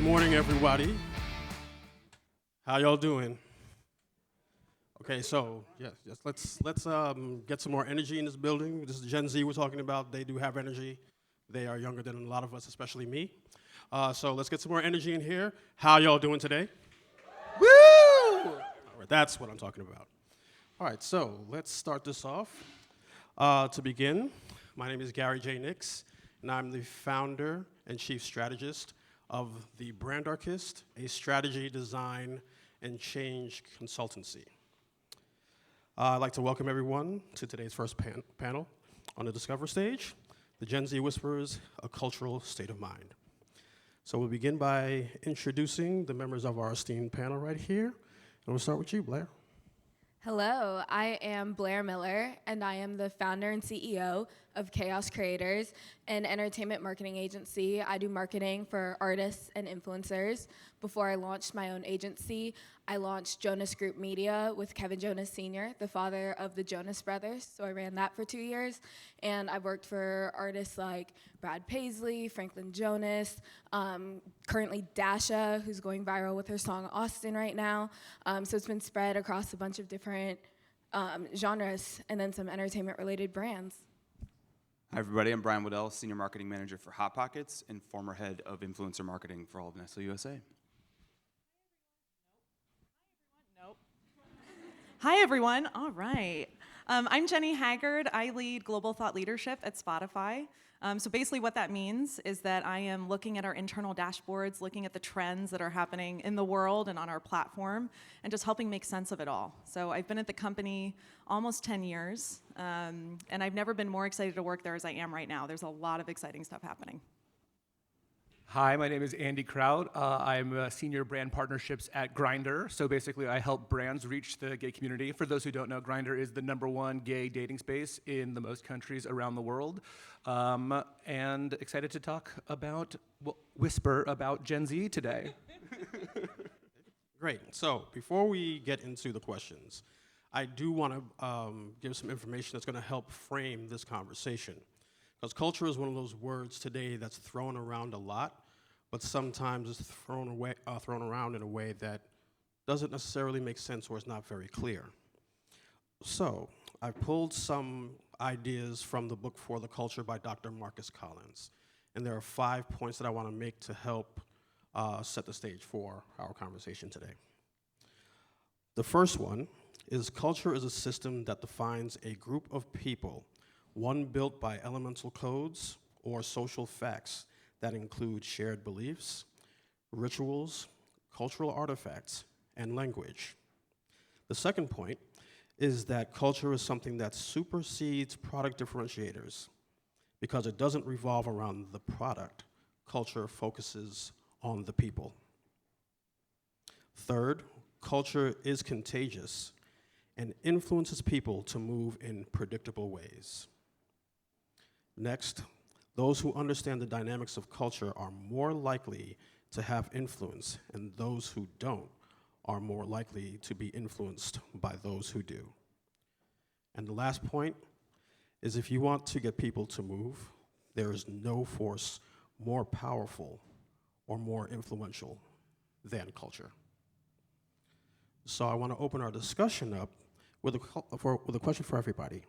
morning, everybody. How y'all doing? Okay, so yes, let's get some more energy in this building. This is Gen Z we're talking about. They do have energy. They are younger than a lot of us, especially me. So let's get some more energy in here. How y'all doing today? Woo! All right, that's what I'm talking about. All right, so let's start this off. To begin, my name is Gary J. Nix, and I'm the founder and chief strategist of the Brand Archist, a strategy, design, and change consultancy. I'd like to welcome everyone to today's first panel on the Discover stage, the Gen Z Whisperers, A Cultural State of Mind. So we'll begin by introducing the members of our esteemed panel right here. And we'll start with you, Blair. Hello, I am Blair Miller, and I am the founder and CEO of Chaos Creators, an entertainment marketing agency. I do marketing for artists and influencers. Before I launched my own agency, I launched Jonas Group Media with Kevin Jonas Sr., the father of the Jonas Brothers. So I ran that for 2 years, and I worked for artists like Brad Paisley, Franklin Jonas, currently Dasha, who's going viral with her song Austin right now. So it's been spread across a bunch of different genres and then some entertainment-related brands. Hi, everybody. I'm Bryan Waddell, Senior Marketing Manager for Hot Pockets and former Head of Influencer Marketing for all of Nestle USA. Hi, everyone. All right. I'm Jenny Haggard. I lead Global Thought Leadership at Spotify. So basically what that means is that I am looking at our internal dashboards, looking at the trends that are happening in the world and on our platform, and just helping make sense of it all. So I've been at the company almost 10 years, and I've never been more excited to work there as I am right now. There's a lot of exciting stuff happening. Hi, my name is Andy Kraut. I'm a senior brand partnerships at Grindr. So basically, I help brands reach the gay community. For those who don't know, Grindr is the #1 gay dating space in the most countries around the world. And excited to talk about, whisper about Gen Z today. Great. So before we get into the questions, I do want to give some information that's going to help frame this conversation. Because culture is one of those words today that's thrown around a lot, but sometimes it's thrown around in a way that doesn't necessarily make sense or is not very clear. So I pulled some ideas from the book For the Culture by Dr. Marcus Collins. And there are 5 points that I want to make to help set the stage for our conversation today. The first one is culture is a system that defines a group of people, one built by elemental codes or social facts that include shared beliefs, rituals, cultural artifacts, and language. The second point is that culture is something that supersedes product differentiators because it doesn't revolve around the product. Culture focuses on the people. Third, culture is contagious and influences people to move in predictable ways. Next, those who understand the dynamics of culture are more likely to have influence, and those who don't are more likely to be influenced by those who do. And the last point is if you want to get people to move, there is no force more powerful or more influential than culture. So I want to open our discussion up with a question for everybody.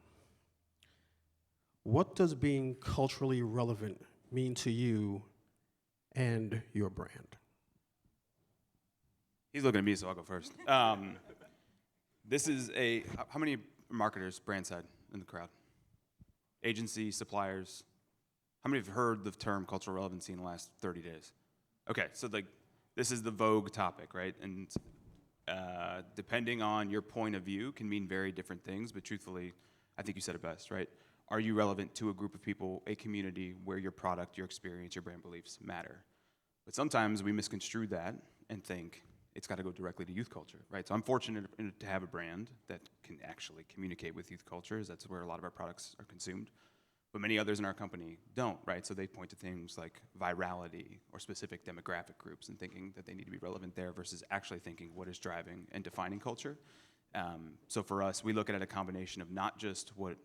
What does being culturally relevant mean to you and your brand? He's looking at me, so I'll go first. This is how many marketers, brand side, in the crowd? Agency, suppliers. How many have heard the term cultural relevancy in the last 30 days? Okay, so this is the vogue topic, right? And depending on your point of view can mean very different things, but truthfully, I think you said it best, right? Are you relevant to a group of people, a community where your product, your experience, your brand beliefs matter? But sometimes we misconstrue that and think it's got to go directly to youth culture, right? So I'm fortunate to have a brand that can actually communicate with youth cultures. That's where a lot of our products are consumed. But many others in our company don't, right? So they point to things like virality or specific demographic groups and thinking that they need to be relevant there versus actually thinking what is driving and defining culture. So for us, we look at it a combination of not just what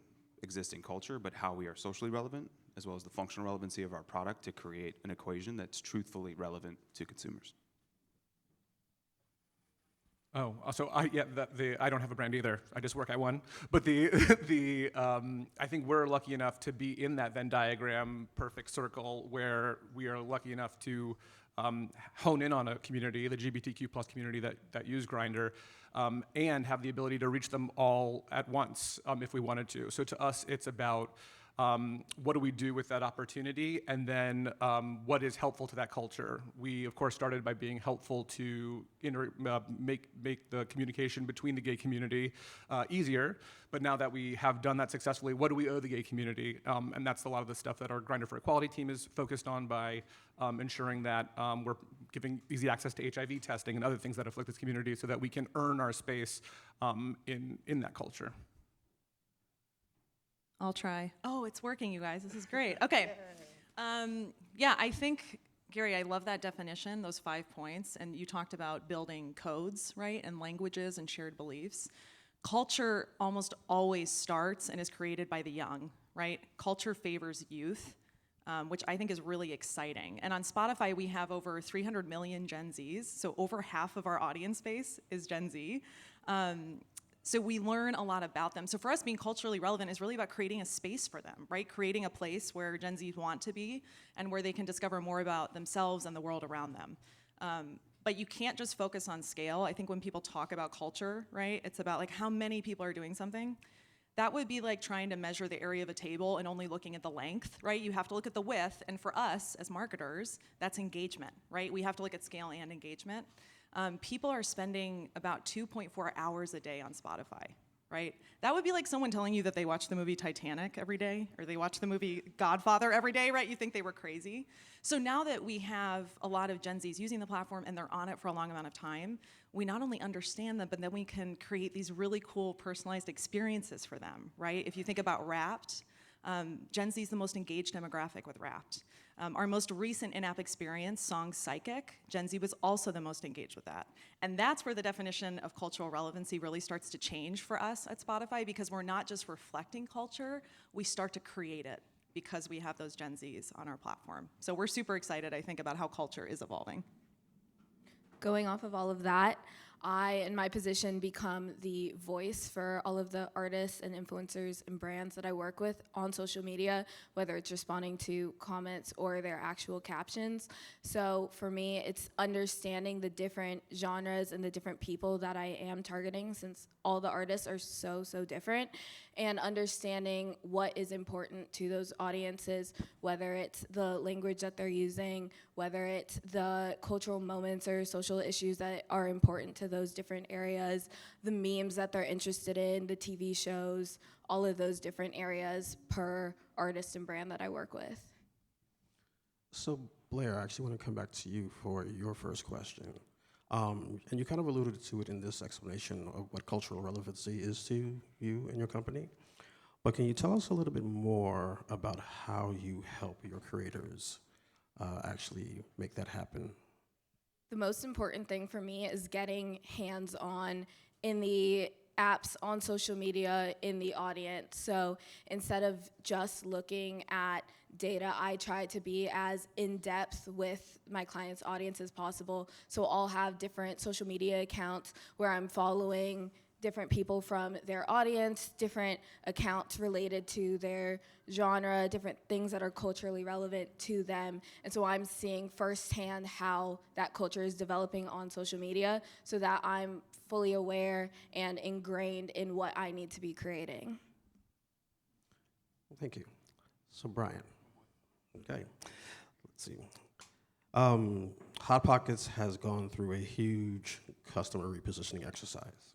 existing culture, but how we are socially relevant as well as the functional relevancy of our product to create an equation that's truthfully relevant to consumers. Oh, so I don't have a brand either. I just work at one. But I think we're lucky enough to be in that Venn diagram perfect circle where we are lucky enough to hone in on a community, the LGBTQ plus community that use Grindr, and have the ability to reach them all at once if we wanted to. So to us, it's about what do we do with that opportunity, and then what is helpful to that culture. We, of course, started by being helpful to make the communication between the gay community easier, but now that we have done that successfully, what do we owe the gay community? And that's a lot of the stuff that our Grindr for Equality team is focused on by ensuring that we're giving easy access to HIV testing and other things that afflict this community so that we can earn our space in that culture. I'll try. Oh, it's working, you guys. This is great. Okay. Yeah, I think, Gary, I love that definition, those 5 points. And you talked about building codes, right? And languages and shared beliefs. Culture almost always starts and is created by the young, right? Culture favors youth, which I think is really exciting. And on Spotify, we have over 300 million Gen Zs. So over half of our audience base is Gen Z. So we learn a lot about them. So for us, being culturally relevant is really about creating a space for them, right? Creating a place where Gen Zs want to be and where they can discover more about themselves and the world around them. But you can't just focus on scale. I think when people talk about culture, right, it's about like how many people are doing something. That would be like trying to measure the area of a table and only looking at the length, right? You have to look at the width. And for us as marketers, that's engagement, right? We have to look at scale and engagement. People are spending about 2.4 hours a day on Spotify, right? That would be like someone telling you that they watch the movie Titanic every day, or they watch the movie Godfather every day, right? You think they were crazy. So now that we have a lot of Gen Zs using the platform and they're on it for a long amount of time, we not only understand them, but then we can create these really cool personalized experiences for them, right? If you think about Wrapped, Gen Z is the most engaged demographic with Wrapped. Our most recent in-app experience, song Psychic, Gen Z was also the most engaged with that. And that's where the definition of cultural relevancy really starts to change for us at Spotify, because we're not just reflecting culture, we start to create it because we have those Gen Zs on our platform. So we're super excited, I think, about how culture is evolving. Going off of all of that, I, in my position, become the voice for all of the artists and influencers and brands that I work with on social media, whether it's responding to comments or their actual captions. So for me, it's understanding the different genres and the different people that I am targeting, since all the artists are so different, and understanding what is important to those audiences, whether it's the language that they're using, whether it's the cultural moments or social issues that are important to those different areas, the memes that they're interested in, the TV shows, all of those different areas per artist and brand that I work with. So Blair, I actually want to come back to you for your first question. And you kind of alluded to it in this explanation of what cultural relevancy is to you and your company. But can you tell us a little bit more about how you help your creators actually make that happen? The most important thing for me is getting hands-on in the apps, on social media, in the audience. So instead of just looking at data, I try to be as in-depth with my clients' audience as possible. So I'll have different social media accounts where I'm following different people from their audience, different accounts related to their genre, different things that are culturally relevant to them. And so I'm seeing firsthand how that culture is developing on social media so that I'm fully aware and ingrained in what I need to be creating. Thank you. So Bryan, okay, let's see. Hot Pockets has gone through a huge customer repositioning exercise.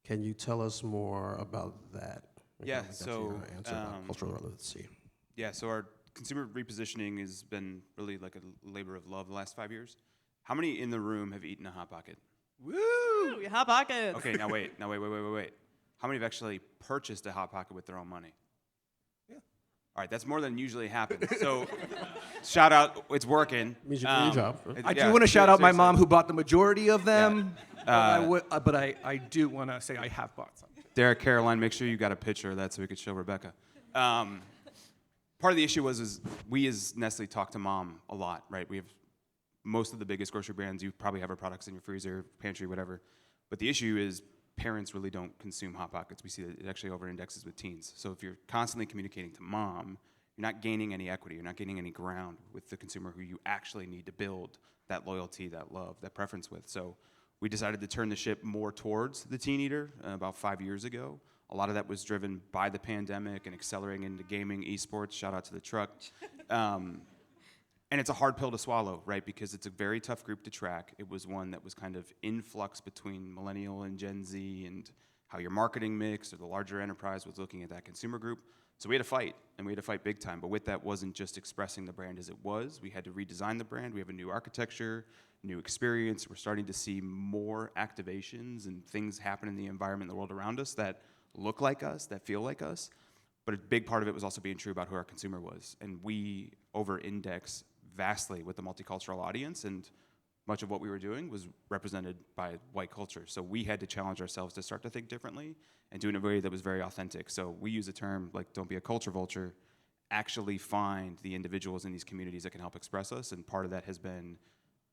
Can you tell us more about that? Yeah, That's so, your answer about cultural relevancy. Yeah, so our consumer repositioning has been really like a labor of love the last 5 years. How many in the room have eaten a Hot Pocket? Woo! Hot Pockets! Okay, now wait. How many have actually purchased a Hot Pocket with their own money? Yeah. All right, that's more than usually happens. So, shout out, it's working. Means you're doing your job. Right? I do want to shout out my mom who bought the majority of them, Yeah. but I do want to say I have bought some. Derek, Caroline, make sure you got a picture of that so we could show Rebecca. part of the issue is we as Nestle talk to mom a lot, right? We have most of the biggest grocery brands. You probably have our products in your freezer, pantry, whatever. But the issue is parents really don't consume Hot Pockets. We see that it actually over-indexes with teens. So if you're constantly communicating to mom, you're not gaining any equity. You're not gaining any ground with the consumer who you actually need to build that loyalty, that love, that preference with. So we decided to turn the ship more towards the teen eater about 5 years ago. A lot of that was driven by the pandemic and accelerating into gaming, esports. Shout out to the truck. And it's a hard pill to swallow, right? Because it's a very tough group to track. It was one that was kind of in flux between millennial and Gen Z and how your marketing mix or the larger enterprise was looking at that consumer group. So we had to fight, and we had to fight big time. But with that wasn't just expressing the brand as it was. We had to redesign the brand. We have a new architecture, new experience. We're starting to see more activations and things happen in the environment, in the world around us that look like us, that feel like us. But a big part of it was also being true about who our consumer was. And we over-index vastly with the multicultural audience, and much of what we were doing was represented by white culture. So we had to challenge ourselves to start to think differently and do it in a way that was very authentic. So we use a term like, don't be a culture vulture, actually find the individuals in these communities that can help express us, and part of that has been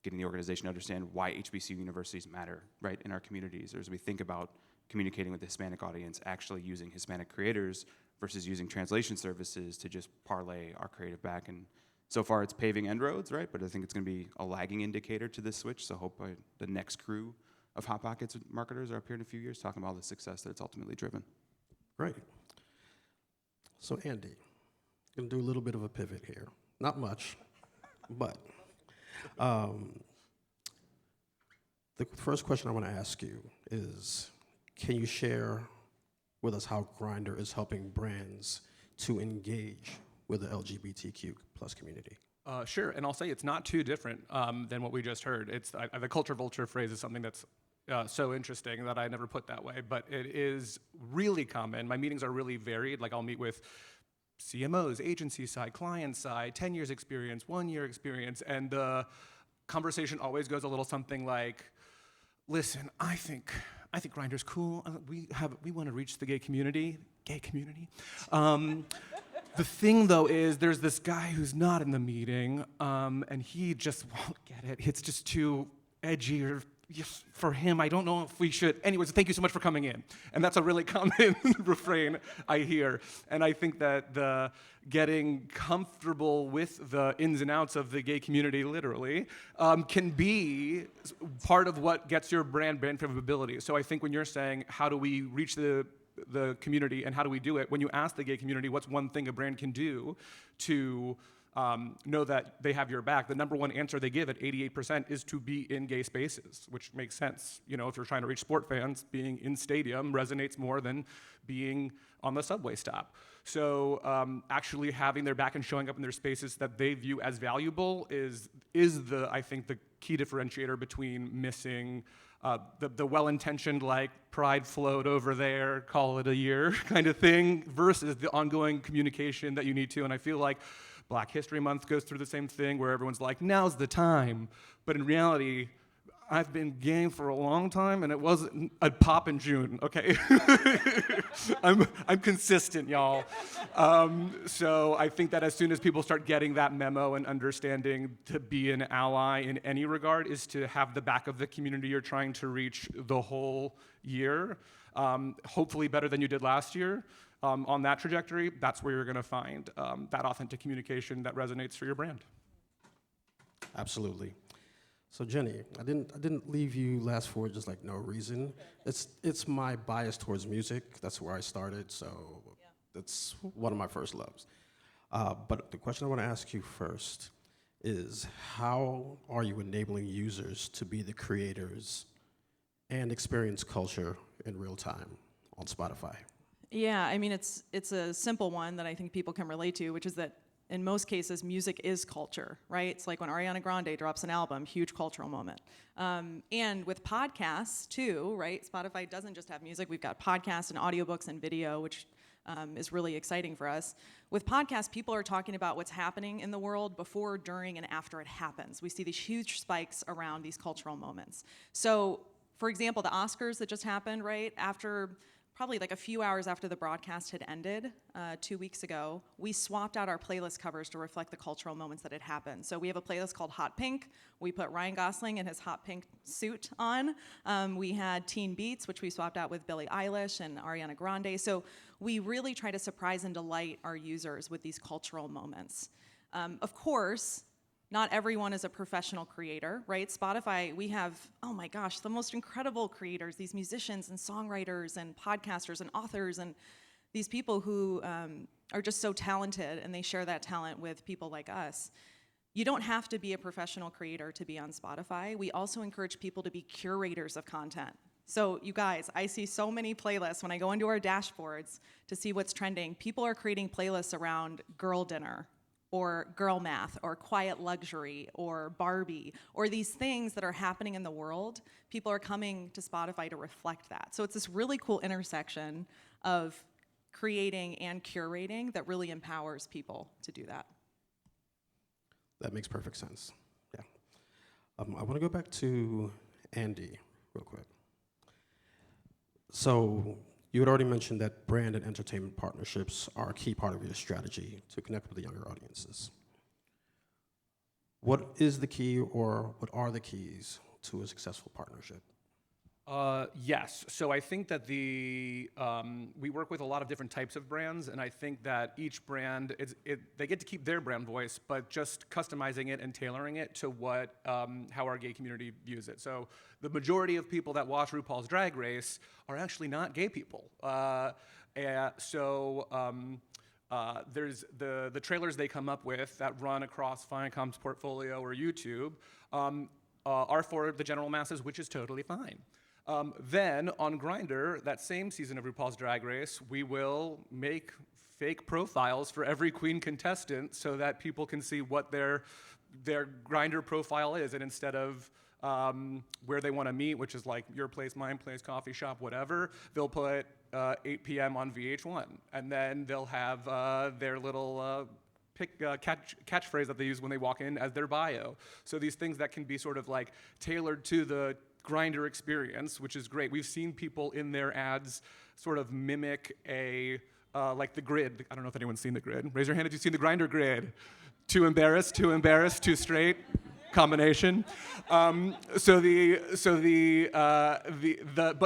getting the organization to understand why HBCU universities matter, right, in our communities. Or as we think about communicating with the Hispanic audience, actually using Hispanic creators versus using translation services to just parlay our creative back. And so far it's paving end roads, right? But I think it's gonna be a lagging indicator to this switch, so hope the next crew of Hot Pockets marketers are up here in a few years talking about the success that it's ultimately driven. Great. So Andy, gonna do a little bit of a pivot here. Not much, but the first question I want to ask you is, can you share with us how Grindr is helping brands to engage with the LGBTQ plus community? Sure, and I'll say it's not too different than what we just heard. It's the culture vulture phrase is something that's so interesting that I never put that way, but it is really common. My meetings are really varied. Like, I'll meet with CMOs, agency side, client side, 10 years experience, 1 year experience, and the conversation always goes a little something like, listen, I think Grindr's cool. We want to reach the gay community. The thing, though, is there's this guy who's not in the meeting, and he just won't get it. It's just too edgy or for him. I don't know if we should. Anyways, thank you so much for coming in. And that's a really common refrain I hear. And I think that the getting comfortable with the ins and outs of the gay community, literally, can be part of what gets your brand favorability. So I think when you're saying, how do we reach the community and how do we do it, when you ask the gay community what's one thing a brand can do to know that they have your back, the number one answer they give at 88% is to be in gay spaces, which makes sense. You know, if you're trying to reach sport fans, being in stadium resonates more than being on the subway stop. So actually having their back and showing up in their spaces that they view as valuable is I think the key differentiator between missing the well-intentioned, like, pride float over there, call it a year kind of thing, versus the ongoing communication that you need to. And I feel like Black History Month goes through the same thing where everyone's like, now's the time. But in reality, I've been gay for a long time, and it wasn't a pop in June, okay? I'm consistent, y'all. So I think that as soon as people start getting that memo and understanding to be an ally in any regard is to have the back of the community you're trying to reach the whole year, hopefully better than you did last year. On that trajectory, that's where you're gonna find that authentic communication that resonates for your brand. Absolutely. So Jenny, I didn't leave you last for just like no reason. It's my bias towards music. That's where I started, so that's one of my first loves. But the question I want to ask you first is, how are you enabling users to be the creators and experience culture in real time on Spotify? Yeah, I mean, it's a simple one that I think people can relate to, which is that in most cases, music is culture, right? It's like when Ariana Grande drops an album, huge cultural moment. And with podcasts too, right? Spotify doesn't just have music. We've got podcasts and audiobooks and video, which is really exciting for us. With podcasts, people are talking about what's happening in the world before, during, and after it happens. We see these huge spikes around these cultural moments. So, for example, the Oscars that just happened, right? After probably like a few hours after the broadcast had ended 2 weeks ago, we swapped out our playlist covers to reflect the cultural moments that had happened. So we have a playlist called Hot Pink. We put Ryan Gosling in his hot pink suit on. We had Teen Beats, which we swapped out with Billie Eilish and Ariana Grande. So we really try to surprise and delight our users with these cultural moments. Of course, not everyone is a professional creator, right? Spotify, we have, oh my gosh, the most incredible creators, these musicians and songwriters and podcasters and authors and these people who are just so talented, and they share that talent with people like us. You don't have to be a professional creator to be on Spotify. We also encourage people to be curators of content. So you guys, I see so many playlists when I go into our dashboards to see what's trending. People are creating playlists around girl dinner, or girl math, or quiet luxury, or Barbie, or these things that are happening in the world. People are coming to Spotify to reflect that. So it's this really cool intersection of creating and curating that really empowers people to do that. That makes perfect sense. Yeah. I want to go back to Andy real quick. So you had already mentioned that brand and entertainment partnerships are a key part of your strategy to connect with the younger audiences. What is the key, or what are the keys to a successful partnership? Yes. So I think that we work with a lot of different types of brands, and I think that each brand, they get to keep their brand voice, but just customizing it and tailoring it to how our gay community views it. So the majority of people that watch RuPaul's Drag Race are actually not gay people. There's the trailers they come up with that run across Viacom's portfolio or YouTube are for the general masses, which is totally fine. Then on Grindr, that same season of RuPaul's Drag Race, we will make fake profiles for every queen contestant so that people can see what their Grindr profile is, and instead of where they want to meet, which is like your place, mine place, coffee shop, whatever, they'll put 8 p.m. on VH1, and then they'll have their little catchphrase that they use when they walk in as their bio. So these things that can be sort of like tailored to the Grindr experience, which is great. We've seen people in their ads sort of mimic like the grid. I don't know if anyone's seen the grid. Raise your hand if you've seen the Grindr grid. Too embarrassed, too straight. Combination. But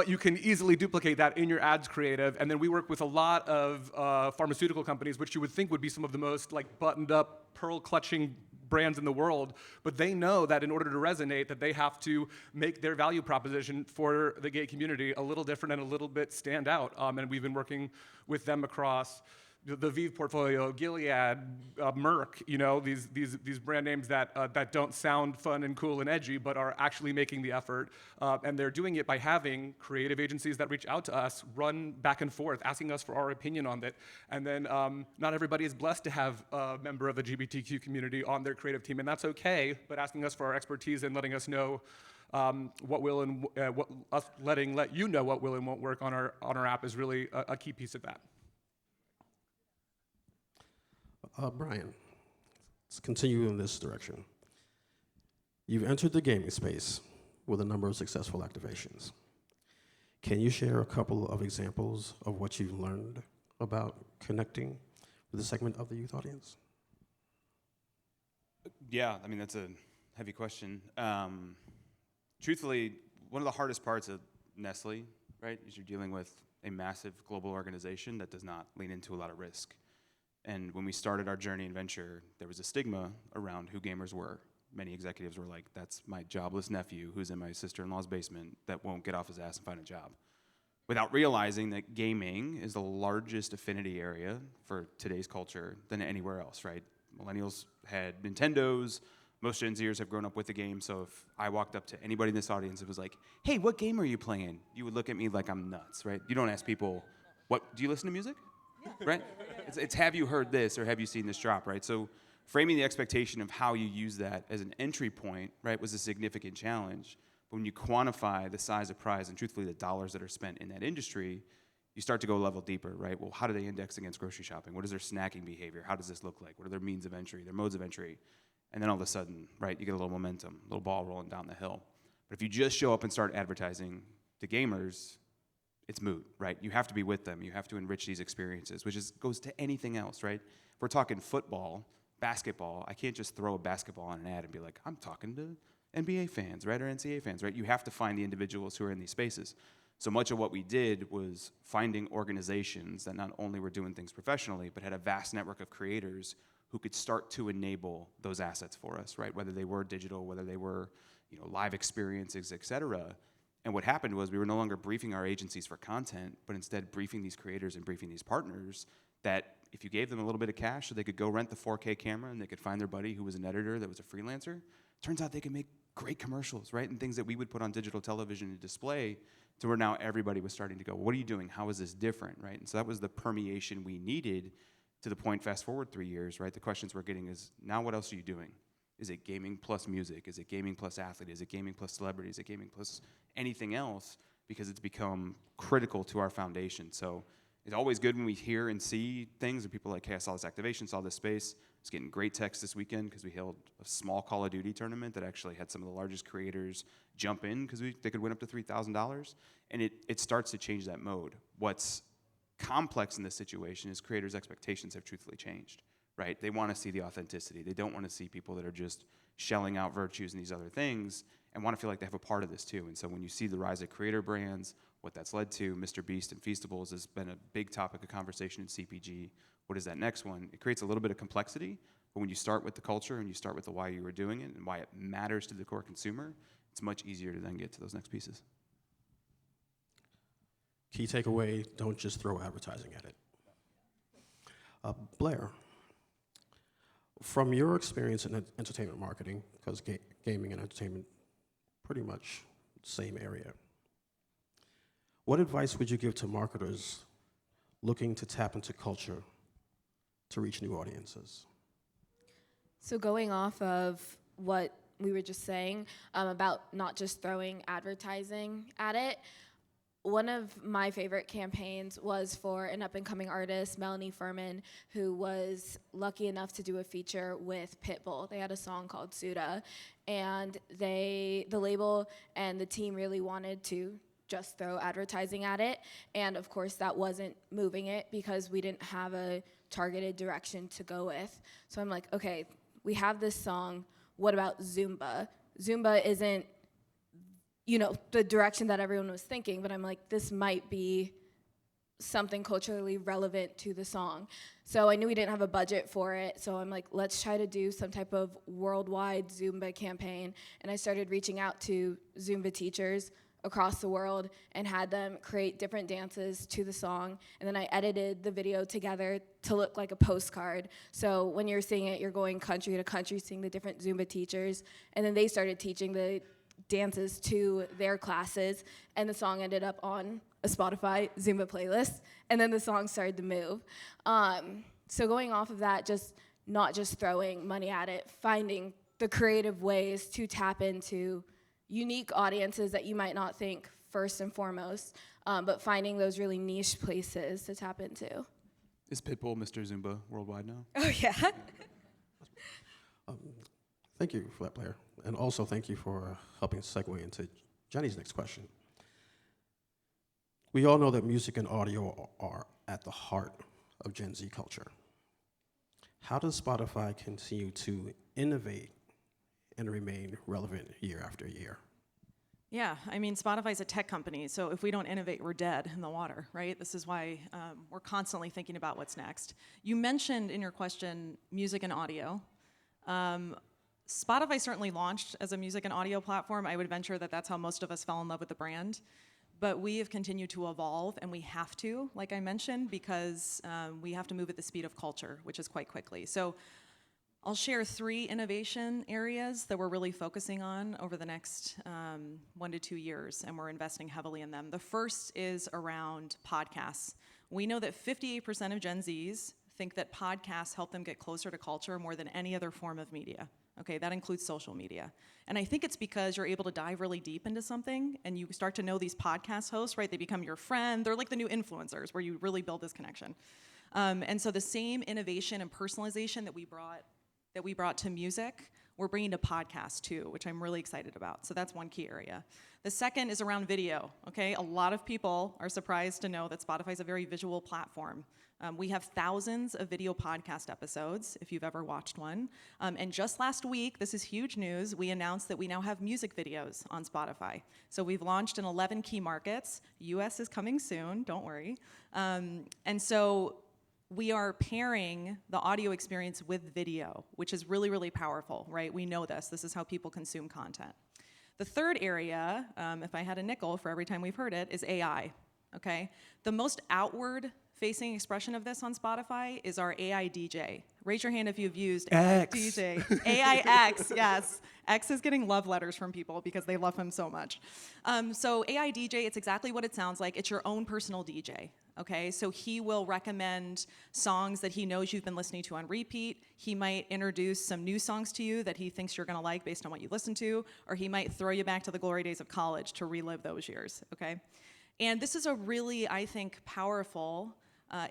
you can easily duplicate that in your ads creative, and then we work with a lot of pharmaceutical companies, which you would think would be some of the most like buttoned up, pearl clutching brands in the world, but they know that in order to resonate, that they have to make their value proposition for the gay community a little different and a little bit stand out. And we've been working with them across the Vive portfolio, Gilead, Merck, these brand names that don't sound fun and cool and edgy, but are actually making the effort. And they're doing it by having creative agencies that reach out to us, run back and forth, asking us for our opinion on it. And then not everybody is blessed to have a member of the LGBTQ community on their creative team, and that's okay, but asking us for our expertise and letting us know what will and let you know what will and won't work on our app is really a key piece of that. Bryan, let's continue in this direction. You've entered the gaming space with a number of successful activations. Can you share a couple of examples of what you've learned about connecting with a segment of the youth audience? Yeah, I mean, that's a heavy question. Truthfully, one of the hardest parts of Nestle, right, is you're dealing with a massive global organization that does not lean into a lot of risk. And when we started our journey in venture, there was a stigma around who gamers were. Many executives were like, that's my jobless nephew who's in my sister-in-law's basement that won't get off his ass and find a job. Without realizing that gaming is the largest affinity area for today's culture than anywhere else, right? Millennials had Nintendos, most Gen Zers have grown up with the game, so if I walked up to anybody in this audience and was like, hey, what game are you playing? You would look at me like I'm nuts, right? You don't ask people, do you listen to music? Right? It's have you heard this or have you seen this drop, right? So framing the expectation of how you use that as an entry point, right, was a significant challenge. But when you quantify the size of prize and truthfully the dollars that are spent in that industry, you start to go a level deeper, right? Well, how do they index against grocery shopping? What is their snacking behavior? How does this look like? What are their means of entry, their modes of entry? And then all of a sudden, right, you get a little momentum, a little ball rolling down the hill. But if you just show up and start advertising to gamers, it's moot, right? You have to be with them. You have to enrich these experiences, which goes to anything else, right? If we're talking football, basketball, I can't just throw a basketball on an ad and be like, I'm talking to NBA fans, right, or NCAA fans, right? You have to find the individuals who are in these spaces. So much of what we did was finding organizations that not only were doing things professionally, but had a vast network of creators who could start to enable those assets for us, right? Whether they were digital, whether they were, live experiences, et cetera. And what happened was we were no longer briefing our agencies for content, but instead briefing these creators and briefing these partners that if you gave them a little bit of cash so they could go rent the 4K camera and they could find their buddy who was an editor that was a freelancer, turns out they could make great commercials, right? And things that we would put on digital television and display to where now everybody was starting to go, what are you doing? How is this different, right? And so that was the permeation we needed to the point, fast forward 3 years, right? The questions we're getting is, now what else are you doing? Is it gaming plus music? Is it gaming plus athlete? Is it gaming plus celebrity? Is it gaming plus anything else? Because it's become critical to our foundation. So it's always good when we hear and see things and people are like, hey, I saw this activation, saw this space. I was getting great texts this weekend because we held a small Call of Duty tournament that actually had some of the largest creators jump in because they could win up to $3,000. And it starts to change that mode. What's complex in this situation is creators' expectations have truthfully changed, right? They want to see the authenticity. They don't want to see people that are just shelling out virtues and these other things and want to feel like they have a part of this too. And so when you see the rise of creator brands, what that's led to, Mr. Beast and Feastables has been a big topic of conversation in CPG. What is that next one? It creates a little bit of complexity, but when you start with the culture and you start with the why you were doing it and why it matters to the core consumer, it's much easier to then get to those next pieces. Key takeaway, don't just throw advertising at it. Blair, from your experience in entertainment marketing, because gaming and entertainment, pretty much same area, what advice would you give to marketers looking to tap into culture to reach new audiences? So going off of what we were just saying about not just throwing advertising at it, one of my favorite campaigns was for an up-and-coming artist, Melanie Furman, who was lucky enough to do a feature with Pitbull. They had a song called Suda, and the label and the team really wanted to just throw advertising at it, and of course that wasn't moving it because we didn't have a targeted direction to go with. So I'm like, okay, we have this song, what about Zumba? Zumba isn't the direction that everyone was thinking, but I'm like, this might be something culturally relevant to the song. So I knew we didn't have a budget for it, so I'm like, let's try to do some type of worldwide Zumba campaign. And I started reaching out to Zumba teachers across the world and had them create different dances to the song. And then I edited the video together to look like a postcard. So when you're seeing it, you're going country to country, seeing the different Zumba teachers. And then they started teaching the dances to their classes, and the song ended up on a Spotify Zumba playlist, and then the song started to move. So going off of that, just not just throwing money at it, finding the creative ways to tap into unique audiences that you might not think first and foremost, but finding those really niche places to tap into. Is Pitbull Mr. Zumba worldwide now? Oh, yeah. Thank you for that, Blair. And also thank you for helping segue into Jenny's next question. We all know that music and audio are at the heart of Gen Z culture. How does Spotify continue to innovate and remain relevant year after year? Yeah, I mean, Spotify's a tech company, so if we don't innovate, we're dead in the water, right? This is why we're constantly thinking about what's next. You mentioned in your question music and audio. Spotify certainly launched as a music and audio platform. I would venture that that's how most of us fell in love with the brand. But we have continued to evolve, and we have to, like I mentioned, because we have to move at the speed of culture, which is quite quickly. So I'll share 3 innovation areas that we're really focusing on over the next 1 to 2 years, and we're investing heavily in them. The first is around podcasts. We know that 58% of Gen Zs think that podcasts help them get closer to culture more than any other form of media. Okay, that includes social media. And I think it's because you're able to dive really deep into something and you start to know these podcast hosts, right? They become your friend. They're like the new influencers where you really build this connection. And so the same innovation and personalization that we brought to music, we're bringing to podcasts too, which I'm really excited about. So that's one key area. The second is around video, okay? A lot of people are surprised to know that Spotify is a very visual platform. We have thousands of video podcast episodes, if you've ever watched one. And just last week, this is huge news, we announced that we now have music videos on Spotify. So we've launched in 11 key markets. US is coming soon, don't worry. And so we are pairing the audio experience with video, which is really, really powerful, right? We know this. This is how people consume content. The third area, if I had a nickel for every time we've heard it, is AI, okay? The most outward-facing expression of this on Spotify is our AI DJ. Raise your hand if you've used AI DJ. AIX, yes. X is getting love letters from people because they love him so much. So AI DJ, it's exactly what it sounds like. It's your own personal DJ. Okay, so he will recommend songs that he knows you've been listening to on repeat. He might introduce some new songs to you that he thinks you're gonna like based on what you listen to, or he might throw you back to the glory days of college to relive those years, okay? And this is a really, I think, powerful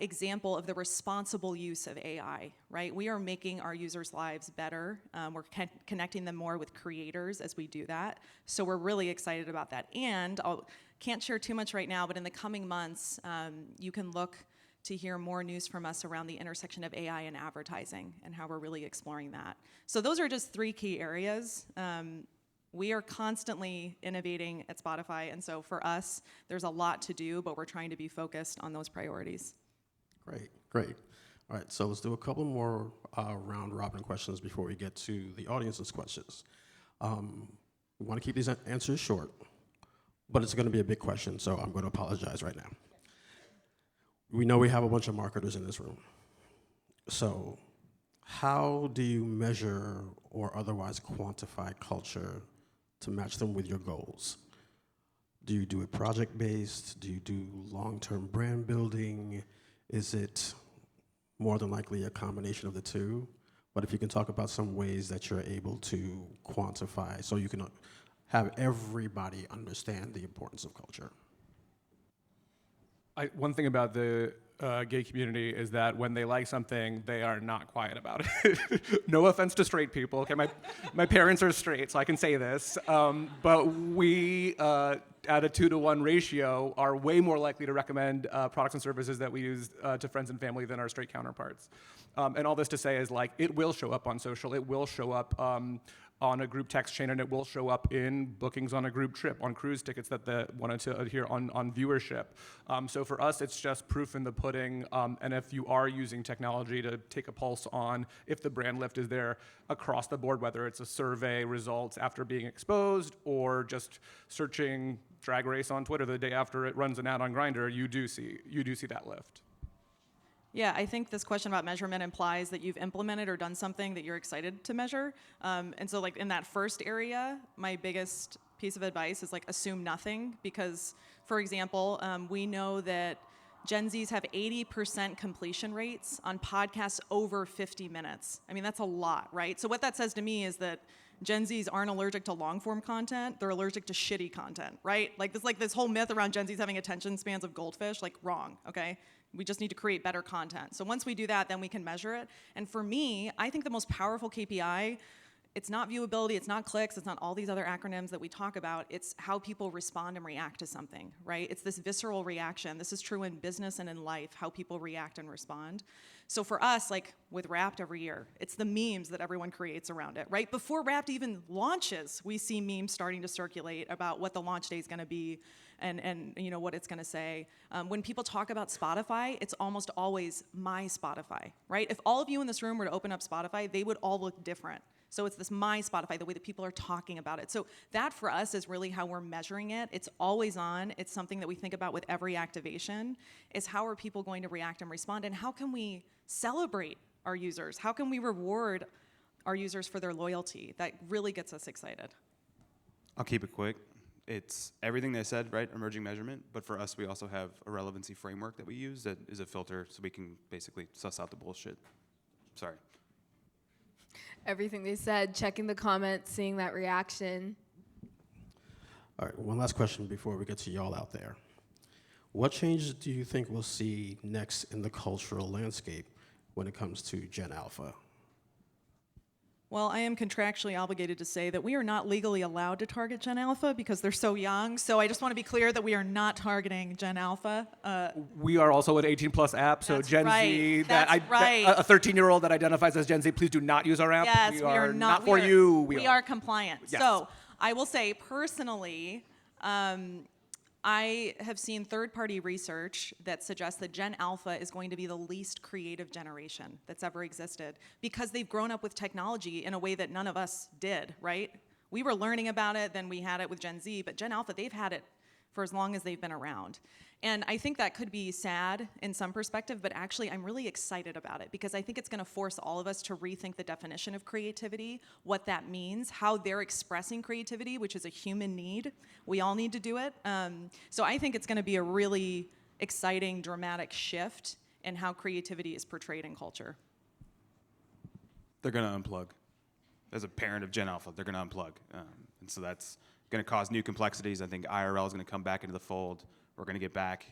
example of the responsible use of AI, right? We are making our users' lives better. We're connecting them more with creators as we do that. So we're really excited about that. And can't share too much right now, but in the coming months, you can look to hear more news from us around the intersection of AI and advertising and how we're really exploring that. So those are just 3 key areas. We are constantly innovating at Spotify, and so for us, there's a lot to do, but we're trying to be focused on those priorities. Great, great. All right, so let's do a couple more round robin questions before we get to the audience's questions. We want to keep these answers short, but it's going to be a big question, so I'm going to apologize right now. We know we have a bunch of marketers in this room. So how do you measure or otherwise quantify culture to match them with your goals? Do you do it project-based? Do you do long-term brand building? Is it more than likely a combination of the two? But if you can talk about some ways that you're able to quantify so you can have everybody understand the importance of culture. One thing about the gay community is that when they like something, they are not quiet about it. No offense to straight people. Okay, my parents are straight, so I can say this. But we, at a 2-to-1 ratio, are way more likely to recommend products and services that we use to friends and family than our straight counterparts. And all this to say is, like, it will show up on social. It will show up on a group text chain, and it will show up in bookings on a group trip, on cruise tickets that they wanted to adhere on viewership. So for us, it's just proof in the pudding, and if you are using technology to take a pulse on if the brand lift is there across the board, whether it's a survey results after being exposed or just searching Drag Race on Twitter the day after it runs an ad on Grindr, you do see that lift. Yeah, I think this question about measurement implies that you've implemented or done something that you're excited to measure. And so, like, in that first area, my biggest piece of advice is, like, assume nothing, because, for example, we know that Gen Zs have 80% completion rates on podcasts over 50 minutes. I mean, that's a lot, right? So what that says to me is that Gen Zs aren't allergic to long-form content, they're allergic to shitty content, right? Like this whole myth around Gen Zs having attention spans of goldfish, like, wrong, okay? We just need to create better content. So once we do that, then we can measure it. And for me, I think the most powerful KPI, it's not viewability, it's not clicks, it's not all these other acronyms that we talk about, it's how people respond and react to something, right? It's this visceral reaction. This is true in business and in life, how people react and respond. So for us, like with Wrapped every year, it's the memes that everyone creates around it, right? Before Wrapped even launches, we see memes starting to circulate about what the launch day is gonna be and you know what it's gonna say. When people talk about Spotify, it's almost always my Spotify, right? If all of you in this room were to open up Spotify, they would all look different. So it's this my Spotify, the way that people are talking about it. So that for us is really how we're measuring it. It's always on. It's something that we think about with every activation, is how are people going to react and respond, and how can we celebrate our users? How can we reward our users for their loyalty? That really gets us excited. I'll keep it quick. It's everything they said, right? Emerging measurement. But for us, we also have a relevancy framework that we use that is a filter so we can basically suss out the bullshit. Sorry. Everything they said, checking the comments, seeing that reaction. All right, one last question before we get to y'all out there. What changes do you think we'll see next in the cultural landscape when it comes to Gen Alpha? Well, I am contractually obligated to say that we are not legally allowed to target Gen Alpha because they're so young. So I just want to be clear that we are not targeting Gen Alpha. We are also an 18-plus app, so That's Gen right. Z, That's right. a 13-year-old that identifies as Gen Z, please do not use our app. Yes, we are not for you. We are compliant. Yes. So I will say personally, I have seen third-party research that suggests that Gen Alpha is going to be the least creative generation that's ever existed because they've grown up with technology in a way that none of us did, right? We were learning about it, then we had it with Gen Z, but Gen Alpha, they've had it for as long as they've been around. And I think that could be sad in some perspective, but actually I'm really excited about it because I think it's going to force all of us to rethink the definition of creativity, what that means, how they're expressing creativity, which is a human need. We all need to do it. So I think it's going to be a really exciting, dramatic shift in how creativity is portrayed in culture. They're going to unplug. As a parent of Gen Alpha, they're going to unplug. And so that's going to cause new complexities. I think IRL is going to come back into the fold. We're going to get back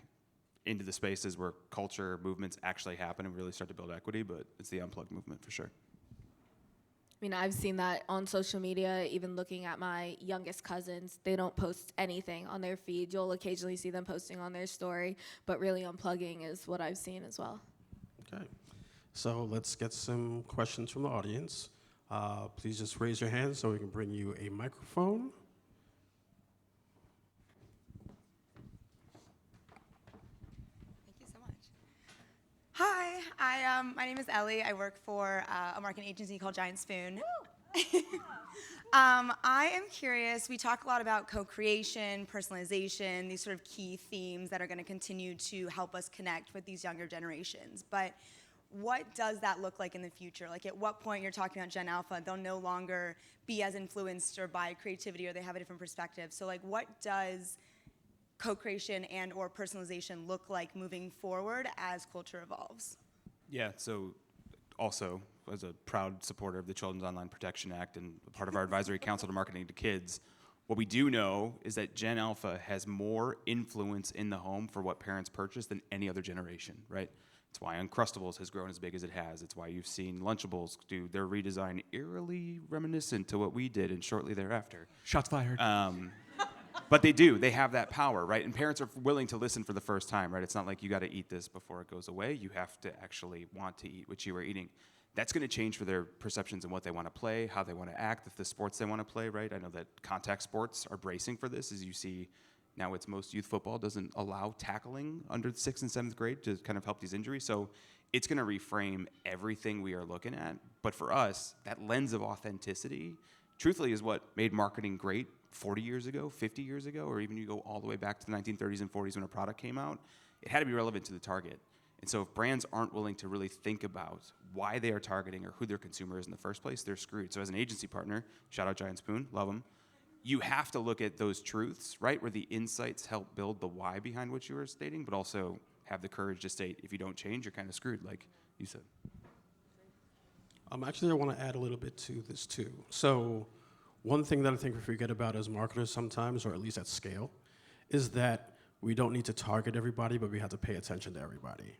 into the spaces where culture movements actually happen and really start to build equity, but it's the unplugged movement for sure. I mean, I've seen that on social media, even looking at my youngest cousins. They don't post anything on their feed. You'll occasionally see them posting on their story, but really unplugging is what I've seen as well. Okay. So let's get some questions from the audience. Please just raise your hand so we can bring you a microphone. Hi, my name is Ellie. I work for a marketing agency called Giant Spoon. I am curious, we talk a lot about co-creation, personalization, these sort of key themes that are going to continue to help us connect with these younger generations. But what does that look like in the future? Like at what point you're talking about Gen Alpha, they'll no longer be as influenced or by creativity or they have a different perspective. So like what does co-creation and or personalization look like moving forward as culture evolves? Yeah, so also as a proud supporter of the Children's Online Protection Act and part of our advisory council to marketing to kids, what we do know is that Gen Alpha has more influence in the home for what parents purchase than any other generation, right? It's why Uncrustables has grown as big as it has. It's why you've seen Lunchables do their redesign eerily reminiscent to what we did and shortly thereafter. Shots fired. But they do. They have that power, right? And parents are willing to listen for the first time, right? It's not like you got to eat this before it goes away. You have to actually want to eat what you are eating. That's going to change for their perceptions and what they want to play, how they want to act, if the sports they want to play, right? I know that contact sports are bracing for this, as you see now it's most youth football doesn't allow tackling under the 6th and 7th grade to kind of help these injuries. So it's going to reframe everything we are looking at. But for us, that lens of authenticity, truthfully, is what made marketing great 40 years ago, 50 years ago, or even you go all the way back to the 1930s and 40s when a product came out. It had to be relevant to the target. And so if brands aren't willing to really think about why they are targeting or who their consumer is in the first place, they're screwed. So as an agency partner, shout out Giant Spoon, love them, you have to look at those truths, right, where the insights help build the why behind what you are stating, but also have the courage to state, if you don't change, you're kind of screwed, like you said. Actually, I want to add a little bit to this, too. So one thing that I think we forget about as marketers sometimes, or at least at scale, is that we don't need to target everybody, but we have to pay attention to everybody.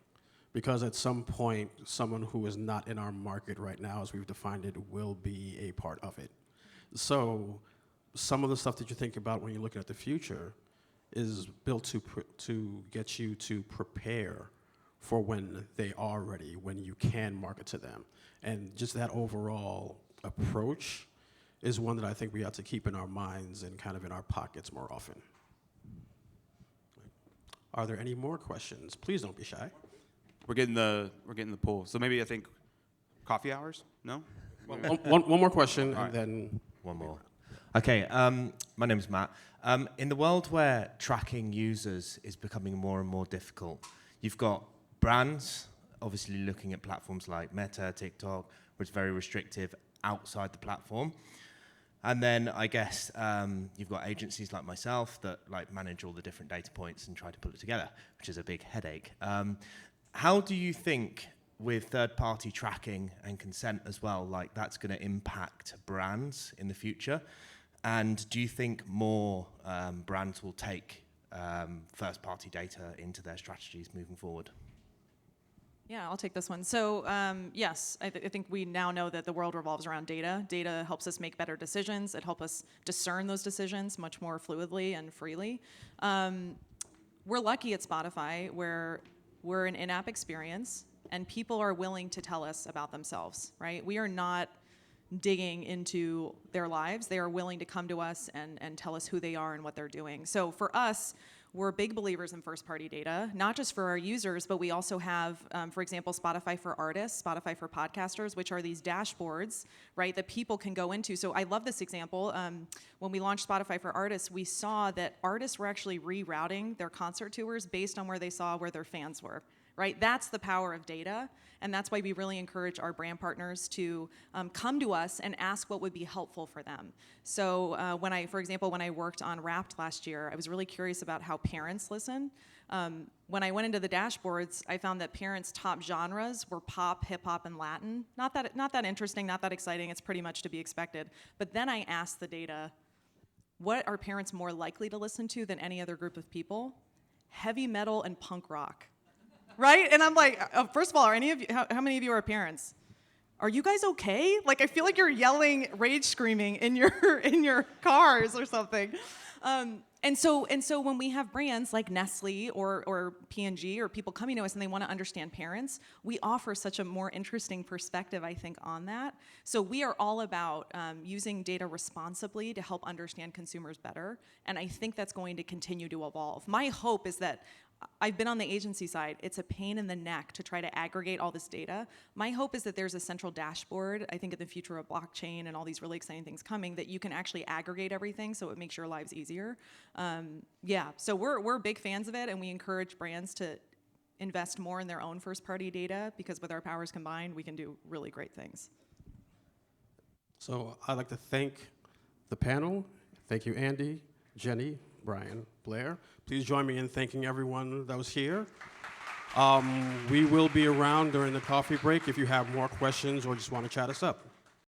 Because at some point, someone who is not in our market right now, as we've defined it, will be a part of it. So some of the stuff that you think about when you're looking at the future is built to get you to prepare for when they are ready, when you can market to them. And just that overall approach is one that I think we have to keep in our minds and kind of in our pockets more often. Are there any more questions? Please don't be shy. We're getting the pool. So maybe I think coffee hours? No? One more question, and then One more. Okay, my name's Matt. In the world where tracking users is becoming more and more difficult, you've got brands obviously looking at platforms like Meta, TikTok, which is very restrictive outside the platform. And then I guess you've got agencies like myself that like manage all the different data points and try to put it together, which is a big headache. How do you think with third-party tracking and consent as well, like that's going to impact brands in the future? And do you think more brands will take first-party data into their strategies moving forward? Yeah, I'll take this one. So yes, I think we now know that the world revolves around data. Data helps us make better decisions. It helps us discern those decisions much more fluidly and freely. We're lucky at Spotify where we're an in-app experience and people are willing to tell us about themselves, right? We are not digging into their lives. They are willing to come to us and tell us who they are and what they're doing. So for us, we're big believers in first-party data, not just for our users, but we also have, for example, Spotify for artists, Spotify for podcasters, which are these dashboards, right, that people can go into. So I love this example. When we launched Spotify for artists, we saw that artists were actually rerouting their concert tours based on where they saw where their fans were, right? That's the power of data, and that's why we really encourage our brand partners to come to us and ask what would be helpful for them. So for example, when I worked on Wrapped last year, I was really curious about how parents listen. When I went into the dashboards, I found that parents' top genres were pop, hip hop, and Latin. Not that interesting, not that exciting. It's pretty much to be expected. But then I asked the data, what are parents more likely to listen to than any other group of people? Heavy metal and punk rock. Right? And I'm like, first of all, are any of you, how many of you are parents? Are you guys okay? Like, I feel like you're yelling, rage screaming in your cars or something. And so when we have brands like Nestle or P&G or people coming to us and they want to understand parents, we offer such a more interesting perspective, I think, on that. So we are all about using data responsibly to help understand consumers better. And I think that's going to continue to evolve. My hope is that I've been on the agency side. It's a pain in the neck to try to aggregate all this data. My hope is that there's a central dashboard, I think in the future of blockchain and all these really exciting things coming, that you can actually aggregate everything so it makes your lives easier. So we're big fans of it, and we encourage brands to invest more in their own first-party data, because with our powers combined, we can do really great things. So I'd like to thank the panel. Thank you, Andy, Jenny, Bryan, Blair. Please join me in thanking everyone that was here. We will be around during the coffee break if you have more questions or just want to chat us up.